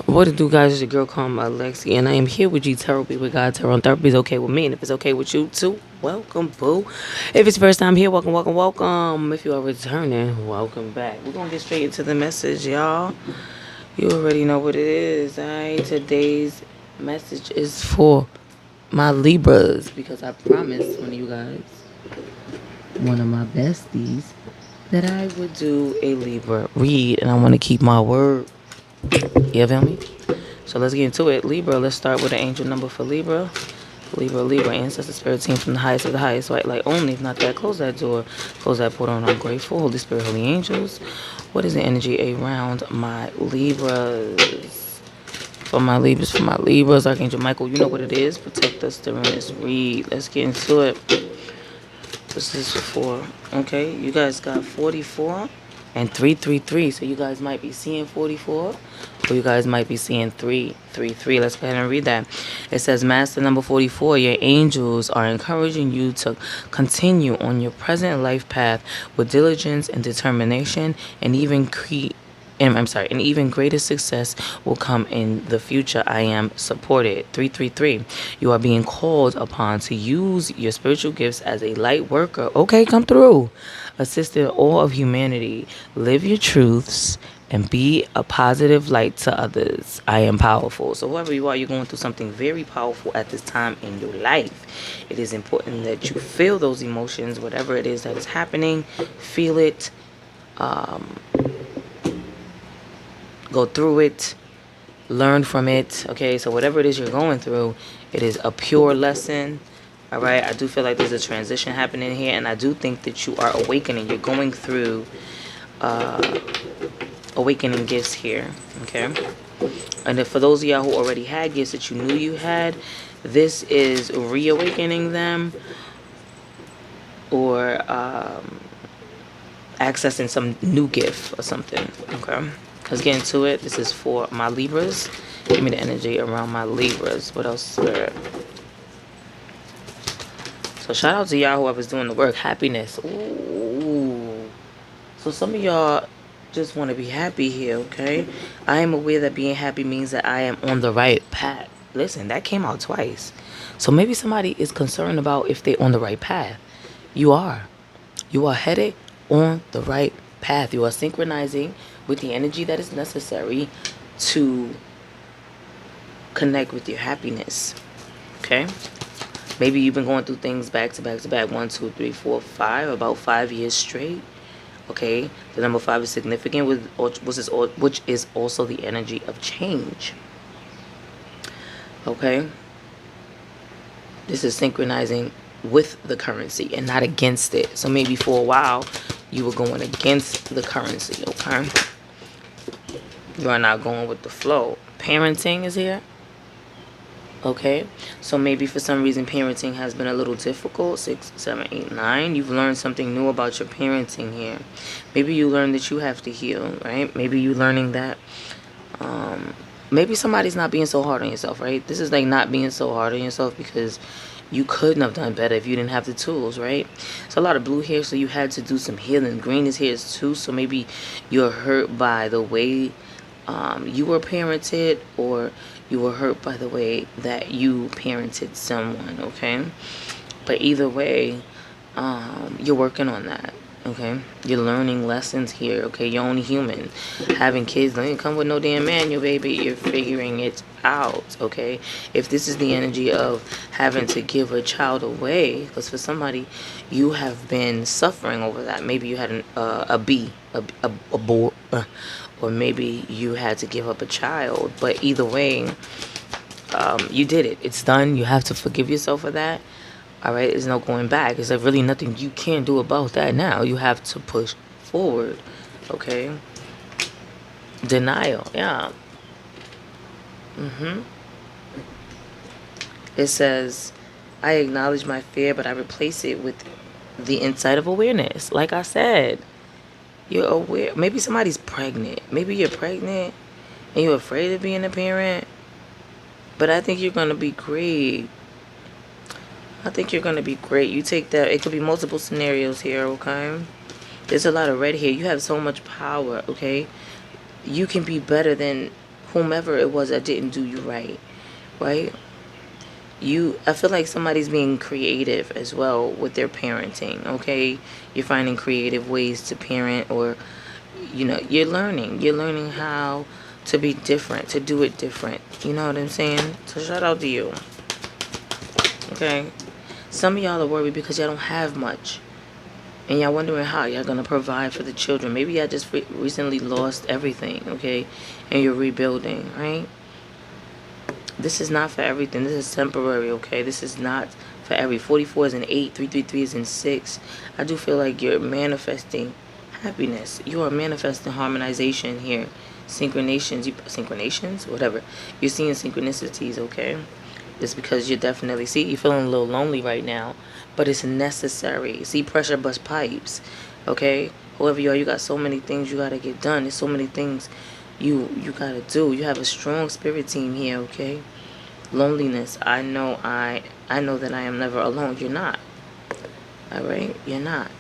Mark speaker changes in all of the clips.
Speaker 1: What it do, guys? It's your girl called Alexi, and I am here with G-Taropy with God Tarot. And therapy is okay with me, and if it's okay with you too, welcome, boo. If it's your first time here, welcome, welcome, welcome. If you are returning, welcome back. We're gonna get straight into the message, y'all. You already know what it is, alright? Today's message is for my Libras because I promised one of you guys, one of my besties, that I would do a Libra read, and I want to keep my word. You feel me? So let's get into it. Libra, let's start with an angel number for Libra. Libra, ancestor spirit team from the highest of the highest. White light only. If not that, close that door. Close that portal, and I'm grateful. Holy Spirit, holy angels. What is the energy around my Libras? For my Libras, Archangel Michael, you know what it is. Protect us during this read. Let's get into it. This is for, okay, you guys got 44 and 333. So you guys might be seeing 44 or you guys might be seeing 333. Let's go ahead and read that. It says, Master number 44, your angels are encouraging you to continue on your present life path with diligence and determination, and even and even greater success will come in the future. I am supported. 333. You are being called upon to use your spiritual gifts as a light worker. Okay, come through. Assisting all of humanity. Live your truths and be a positive light to others. I am powerful. So whoever you are, you're going through something very powerful at this time in your life. It is important that you feel those emotions, whatever it is that is happening. Feel it. Go through it, learn from it. Okay, so whatever it is you're going through, it is a pure lesson. All right, I do feel like there's a transition happening here, and I do think that you are awakening. You're going through awakening gifts here. Okay, and if for those of y'all who already had gifts that you knew you had, this is reawakening them, or accessing some new gift or something. Okay, let's get into it. This is for my Libras. Give me the energy around my Libras. What else, Spirit? So shout out to y'all, whoever's doing the work. Happiness. Ooh. So some of y'all just want to be happy here, okay? I am aware that being happy means that I am on the right path. Listen, that came out twice. So maybe somebody is concerned about if they're on the right path. You are. You are headed on the right path. You are synchronizing with the energy that is necessary to connect with your happiness. Okay? Maybe you've been going through things back to back to back. 1, 2, 3, 4, 5. About 5 years straight. Okay? The number 5 is significant, which is also the energy of change. Okay? This is synchronizing with the currency and not against it. So maybe for a while you were going against the currency. Okay? You are not going with the flow. Parenting is here. Okay, so maybe for some reason parenting has been a little difficult. 6, 7, 8, 9. You've learned something new about your parenting here. Maybe you learned that you have to heal, right? Maybe you learning that maybe somebody's not being so hard on yourself, right? This is like not being so hard on yourself because you couldn't have done better if you didn't have the tools, right? So a lot of blue here, so you had to do some healing. Green is here too, so maybe you're hurt by the way you were parented, or you were hurt by the way that you parented someone. Okay, but either way, you're working on that. Okay, you're learning lessons here. Okay, you're only human. Having kids don't come with no damn manual, baby. You're figuring it out. Okay, if this is the energy of having to give a child away, because for somebody you have been suffering over that. Maybe you had a boy, or maybe you had to give up a child. But either way, you did it. It's done. You have to forgive yourself for that. All right, there's no going back. There's really nothing you can do about that now. You have to push forward. Okay. Denial. Yeah. It says, I acknowledge my fear, but I replace it with the insight of awareness. Like I said, you're aware. Maybe somebody's pregnant. Maybe you're pregnant and you're afraid of being a parent. But I think you're going to be great. I think you're going to be great. You take that. It could be multiple scenarios here, okay? There's a lot of red here. You have so much power, okay? You can be better than whomever it was that didn't do you right, right? I feel like somebody's being creative as well with their parenting, okay? You're finding creative ways to parent, or you're learning how to be different, to do it different. You know what I'm saying? So shout out to you. Okay? Some of y'all are worried because y'all don't have much. And y'all wondering how y'all gonna provide for the children. Maybe y'all just recently lost everything, okay? And you're rebuilding, right? This is not for everything. This is temporary, okay? This is not for every. 44 is an 8. 333 is in 6. I do feel like you're manifesting happiness. You are manifesting harmonization here. Synchronations? Whatever. You're seeing synchronicities, okay? It's because you're definitely, see, you're feeling a little lonely right now, but it's necessary. See, pressure bust pipes, okay? Whoever you are, you got so many things you got to get done. There's so many things you got to do. You have a strong spirit team here, okay? Loneliness. I know that I am never alone. You're not. All right? You're not.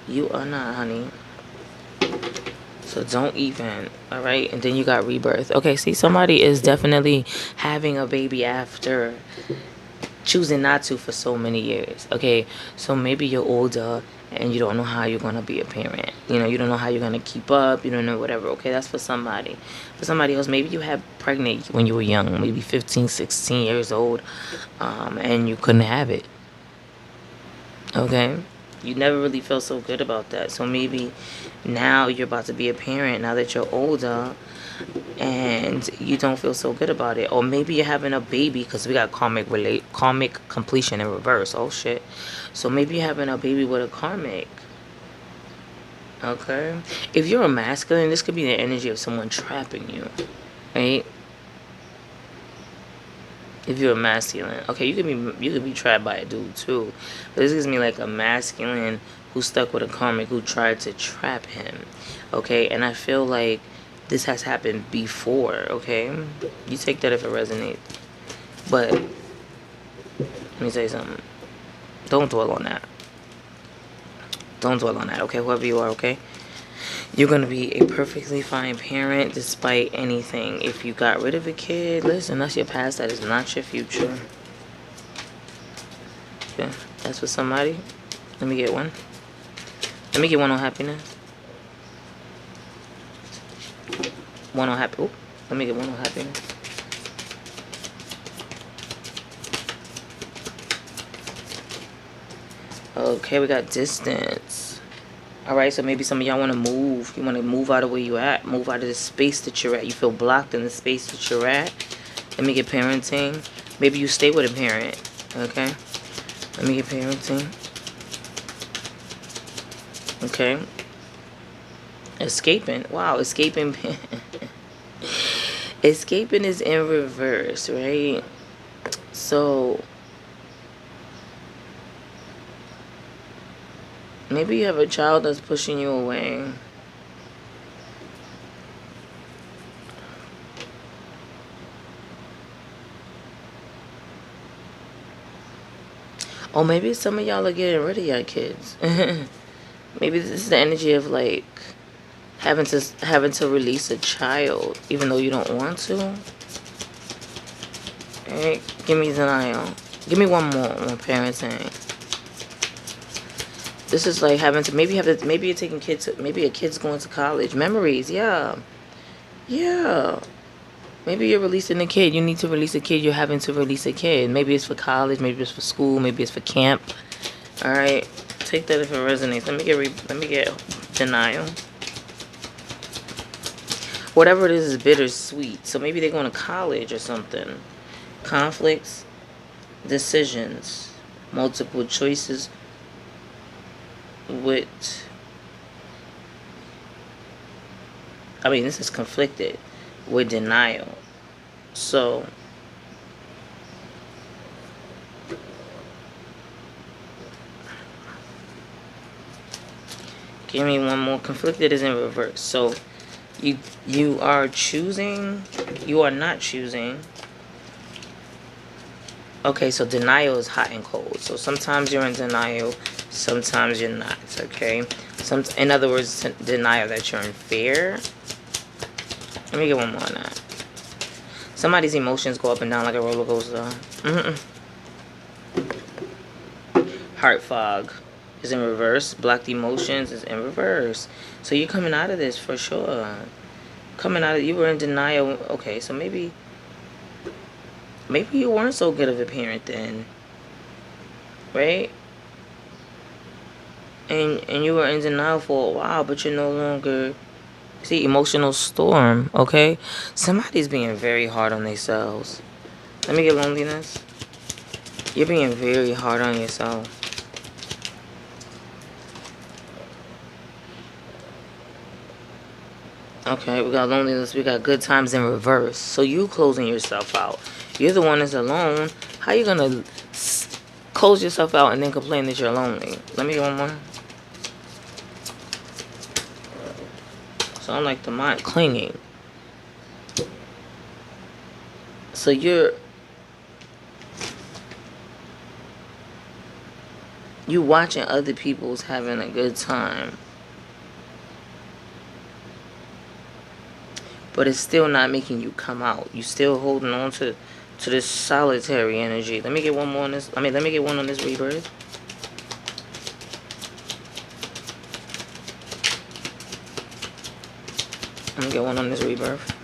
Speaker 1: You are not, honey. So don't even, all right? And then you got rebirth. Okay, see, somebody is definitely having a baby after choosing not to for so many years, okay? So maybe you're older and you don't know how you're going to be a parent. You don't know how you're going to keep up. You don't know whatever, okay? That's for somebody. For somebody else, maybe you had pregnant when you were young, maybe 15, 16 years old, and you couldn't have it, okay? You never really felt so good about that. So maybe now you're about to be a parent, now that you're older, and you don't feel so good about it. Or maybe you're having a baby, because we got karmic completion in reverse. Oh shit. So maybe you're having a baby with a karmic. Okay. If you're a masculine, this could be the energy of someone trapping you, right? If you're a masculine, okay, you could be trapped by a dude too, but this gives me like a masculine who's stuck with a karmic who tried to trap him, okay? And I feel like this has happened before, okay? You take that if it resonates, but let me tell you something. Don't dwell on that. Don't dwell on that, okay? Whoever you are, okay? You're going to be a perfectly fine parent despite anything. If you got rid of a kid, listen, that's your past. That is not your future. Okay, that's for somebody. Let me get one. Let me get one on happiness. One on happy. Ooh, let me get one on happiness. Okay, we got distance. Alright, so maybe some of y'all want to move. You want to move out of where you at. Move out of the space that you're at. You feel blocked in the space that you're at. Let me get parenting. Maybe you stay with a parent. Okay. Let me get parenting. Okay. Escaping. Wow, escaping. Escaping is in reverse, right? So maybe you have a child that's pushing you away. Or maybe some of y'all are getting rid of your kids. Maybe this is the energy of like having to release a child even though you don't want to. Alright, give me denial. Give me one more on parenting. This is like having to maybe you're taking kids to, maybe a kid's going to college. Memories, yeah. Yeah. Maybe you're releasing a kid. You need to release a kid. You're having to release a kid. Maybe it's for college. Maybe it's for school. Maybe it's for camp. All right. Take that if it resonates. Let me get denial. Whatever it is bittersweet. So maybe they're going to college or something. Conflicts, decisions, multiple choices with. This is conflicted with denial. So give me one more. Conflicted is in reverse. So you are choosing, you are not choosing. Okay, so denial is hot and cold. So sometimes you're in denial, sometimes you're not, okay? In other words, denial that you're in fear. Let me get one more on that. Somebody's emotions go up and down like a roller coaster. Heart fog is in reverse. Blocked emotions is in reverse. So you're coming out of this for sure. Coming out of, you were in denial. Okay, so maybe you weren't so good of a parent then, right? And you were in denial for a while, but you're no longer. See, emotional storm. Okay, somebody's being very hard on themselves. Let me get loneliness. You're being very hard on yourself. Okay, we got loneliness. We got good times in reverse. So you closing yourself out. You're the one that's alone. How you gonna close yourself out and then complain that you're lonely? Let me get one more. So I'm like the mind clinging. So you watching other people's having a good time, but it's still not making you come out. You still holding on to this solitary energy. Let me get one more on this. Let me get one on this rebirth. Let me get one on this rebirth.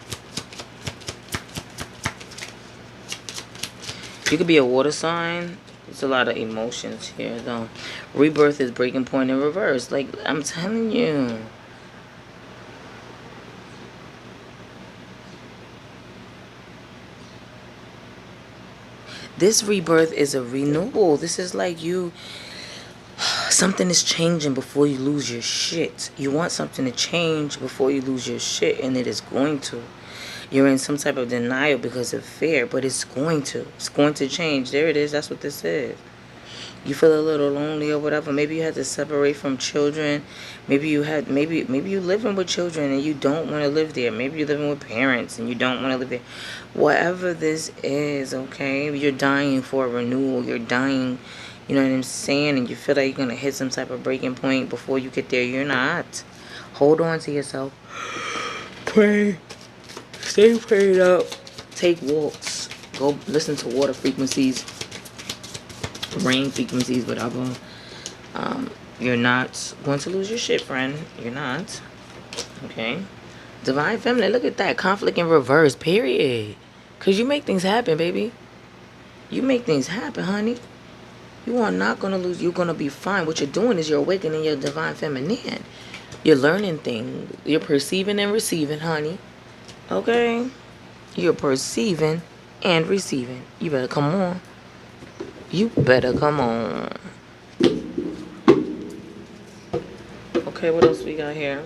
Speaker 1: You could be a water sign. There's a lot of emotions here, though. Rebirth is breaking point in reverse. Like, I'm telling you. This rebirth is a renewal. This is like you. Something is changing before you lose your shit. You want something to change before you lose your shit, and it is going to. You're in some type of denial because of fear, but it's going to. It's going to change. There it is. That's what this is. You feel a little lonely or whatever. Maybe you had to separate from children. Maybe you living with children and you don't want to live there. Maybe you're living with parents and you don't want to live there. Whatever this is, okay? You're dying for a renewal. You're dying, you know what I'm saying? And you feel like you're going to hit some type of breaking point before you get there. You're not. Hold on to yourself. Pray. Stay prayed up. Take walks. Go listen to water frequencies. Rain frequencies, whatever. You're not going to lose your shit, friend. You're not. Okay. Divine Feminine, look at that. Conflict in reverse, period. Because you make things happen, baby. You make things happen, honey. You are not going to lose. You're going to be fine. What you're doing is you're awakening your Divine Feminine. You're learning things. You're perceiving and receiving, honey. Okay? You're perceiving and receiving. You better come on. You better come on. Okay, what else we got here?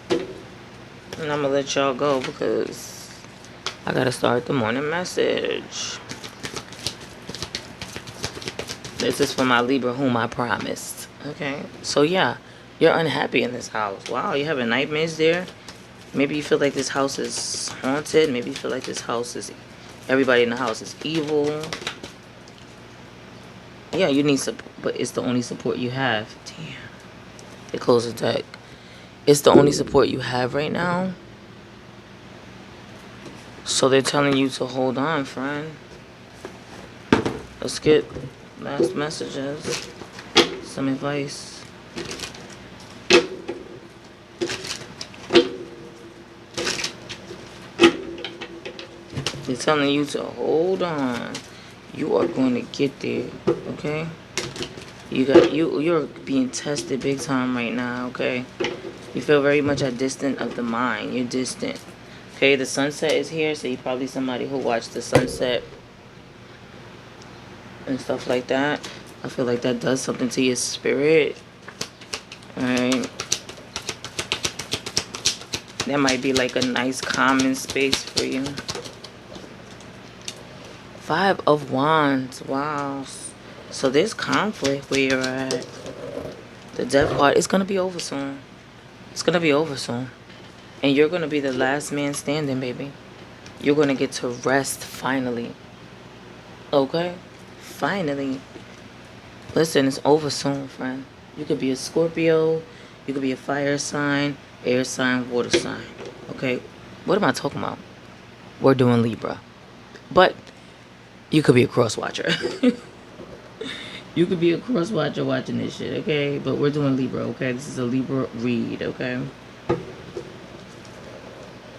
Speaker 1: And I'm going to let y'all go because I got to start the morning message. This is for my Libra whom I promised. Okay? So, yeah. You're unhappy in this house. Wow, you're having nightmares there. Maybe you feel like this house is haunted. Maybe you feel like this house is... Everybody in the house is evil. Yeah, you need support, but it's the only support you have. Damn. It closed the deck. It's the only support you have right now. So they're telling you to hold on, friend. Let's get last messages. Some advice. They're telling you to hold on. You are going to get there, okay? You're being tested big time right now, okay? You feel very much a distant of the mind. You're distant. Okay, the sunset is here, so you're probably somebody who watched the sunset and stuff like that. I feel like that does something to your spirit. Alright. That might be like a nice calming space for you. 5 of Wands. Wow. So there's conflict where you're at. The death card, it's going to be over soon. It's going to be over soon. And you're going to be the last man standing, baby. You're going to get to rest finally. Okay? Finally. Listen, it's over soon, friend. You could be a Scorpio. You could be a fire sign, air sign, water sign. Okay, what am I talking about? We're doing Libra. But you could be a cross watcher. You could be a cross watcher watching this shit, okay? But we're doing Libra, okay? This is a Libra read, okay?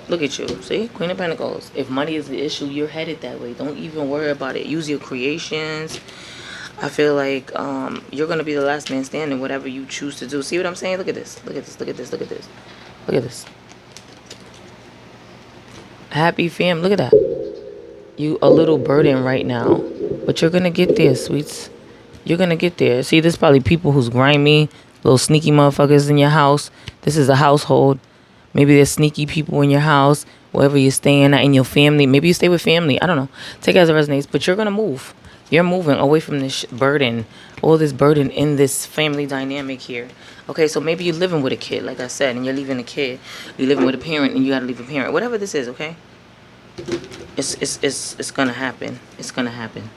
Speaker 1: Look at you. See? Queen of Pentacles. If money is the issue, you're headed that way. Don't even worry about it. Use your creations. I feel like you're going to be the last man standing, whatever you choose to do. See what I'm saying? Look at this. Look at this. Look at this. Look at this. Look at this. Happy fam. Look at that. You a little burden right now. But you're going to get there, sweets. You're going to get there. See, there's probably people who's grimy, little sneaky motherfuckers in your house. This is a household. Maybe there's sneaky people in your house, wherever you're staying at, in your family. Maybe you stay with family. I don't know. Take it as it resonates. But you're going to move. You're moving away from this burden. All this burden in this family dynamic here. Okay, so maybe you're living with a kid, like I said, and you're leaving a kid. You're living with a parent, and you got to leave a parent. Whatever this is, okay? It's going to happen. It's going to happen.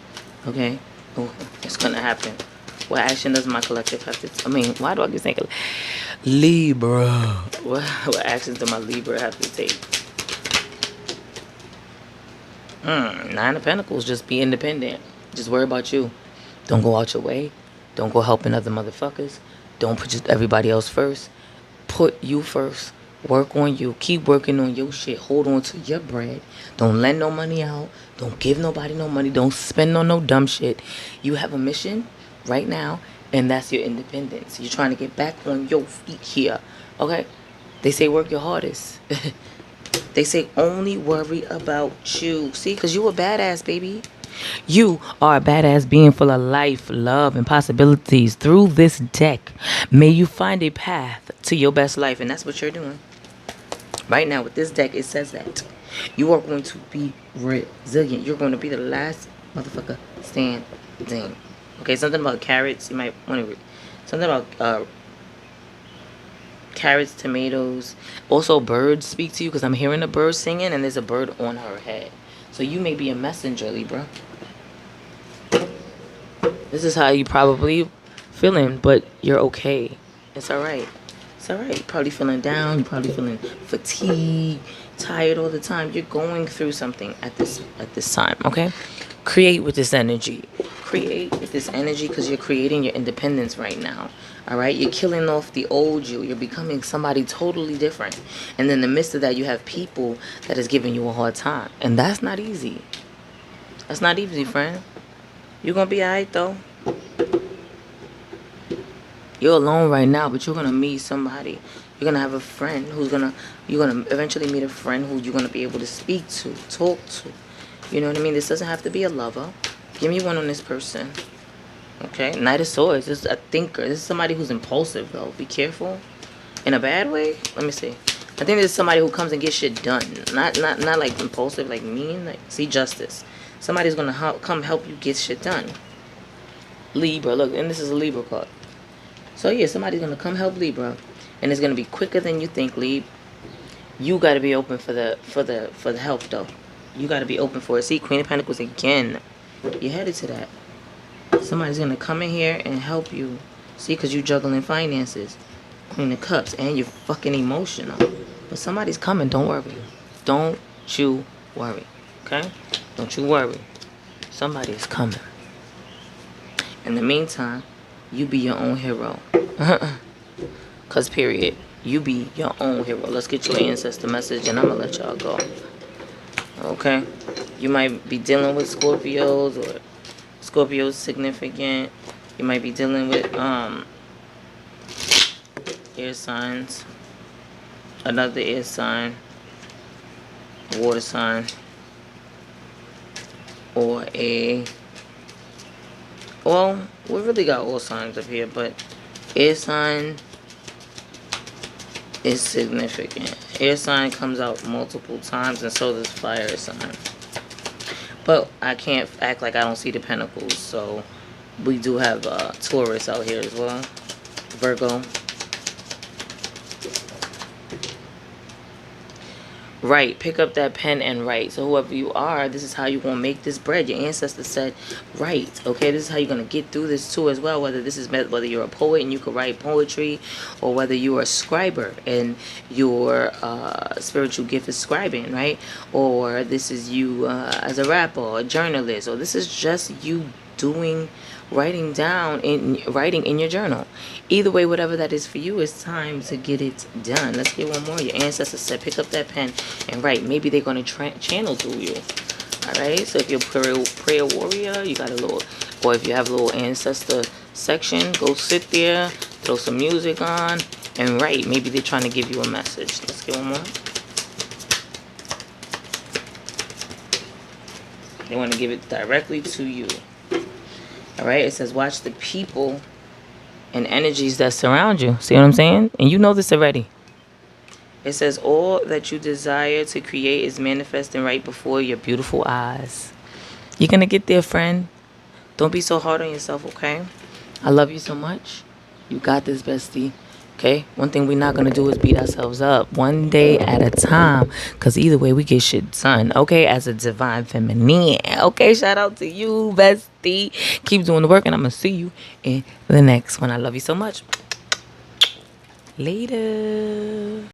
Speaker 1: Okay? Oh, it's going to happen. What action does my collective have to... why do I keep saying Libra? What actions do my Libra have to take? Nine of Pentacles. Just be independent. Just worry about you. Don't go out your way. Don't go helping other motherfuckers. Don't put just everybody else first. Put you first. Work on you. Keep working on your shit. Hold on to your bread. Don't lend no money out. Don't give nobody no money. Don't spend on no dumb shit. You have a mission right now, and that's your independence. You're trying to get back on your feet here. Okay? They say work your hardest. They say only worry about you. See? Because you a badass, baby. You are a badass being full of life, love, and possibilities. Through this deck, may you find a path to your best life. And that's what you're doing. Right now, with this deck, it says that you are going to be resilient. You're going to be the last motherfucker standing. Okay, something about carrots. You might want to read. Something about carrots, tomatoes. Also, birds speak to you because I'm hearing a bird singing and there's a bird on her head. So you may be a messenger, Libra. This is how you probably feeling, but you're okay. It's all right. It's all right. You're probably feeling down. You're probably feeling fatigued, tired all the time. You're going through something at this time, okay? Create with this energy. Create with this energy because you're creating your independence right now. All right? You're killing off the old you. You're becoming somebody totally different. And in the midst of that, you have people that is giving you a hard time. And that's not easy. That's not easy, friend. You're going to be all right, though. You're alone right now, but you're going to meet somebody. You're going to have a friend who's going to... You're going to eventually meet a friend who you're going to be able to speak to, talk to. You know what I mean? This doesn't have to be a lover. Give me one on this person. Okay? Knight of Swords. This is a thinker. This is somebody who's impulsive, though. Be careful. In a bad way? Let me see. I think this is somebody who comes and gets shit done. Not like impulsive, like mean. Like, see, justice. Somebody's going to come help you get shit done. Libra. Look, and this is a Libra card. So, yeah, somebody's going to come help Libra. And it's going to be quicker than you think, Lib. You got to be open for the help, though. You got to be open for it. See, Queen of Pentacles again. You're headed to that. Somebody's going to come in here and help you. See, because you're juggling finances. Queen of Cups. And you're fucking emotional. But somebody's coming. Don't worry. Don't you worry. Okay? Don't you worry. Somebody's coming. In the meantime, you be your own hero. Because, period. You be your own hero. Let's get your ancestor message and I'm going to let y'all go. Okay? You might be dealing with Scorpios or Scorpios significant. You might be dealing with air signs. Another air sign. Water sign. Or a... Well, we really got all signs up here, but air sign is significant. Air sign comes out multiple times, and so does fire sign. But I can't act like I don't see the pentacles, so we do have Taurus out here as well. Virgo. Write. Pick up that pen and write. So whoever you are, this is how you're going to make this bread. Your ancestors said, write. Okay, this is how you're going to get through this too as well. Whether you're a poet and you can write poetry, or whether you're a scriber and your spiritual gift is scribing, right? Or this is you as a rapper or a journalist, or this is just you doing writing in your journal. Either way, whatever that is for you, it's time to get it done. Let's get one more. Your ancestors said pick up that pen and write. Maybe they're going to channel through you. All right, so if you're a prayer warrior, you got a little, or if you have a little ancestor section, go sit there, throw some music on and write. Maybe they're trying to give you a message. Let's get one more. They want to give it directly to you. All right, it says watch the people and energies that surround you. See what I'm saying? And you know this already. It says all that you desire to create is manifesting right before your beautiful eyes. You're going to get there, friend. Don't be so hard on yourself, okay? I love you so much. You got this, bestie. Okay? One thing we're not going to do is beat ourselves up. One day at a time. Because either way, we get shit done. Okay? As a divine feminine. Okay? Shout out to you, bestie. Keep doing the work, and I'm going to see you in the next one. I love you so much. Later.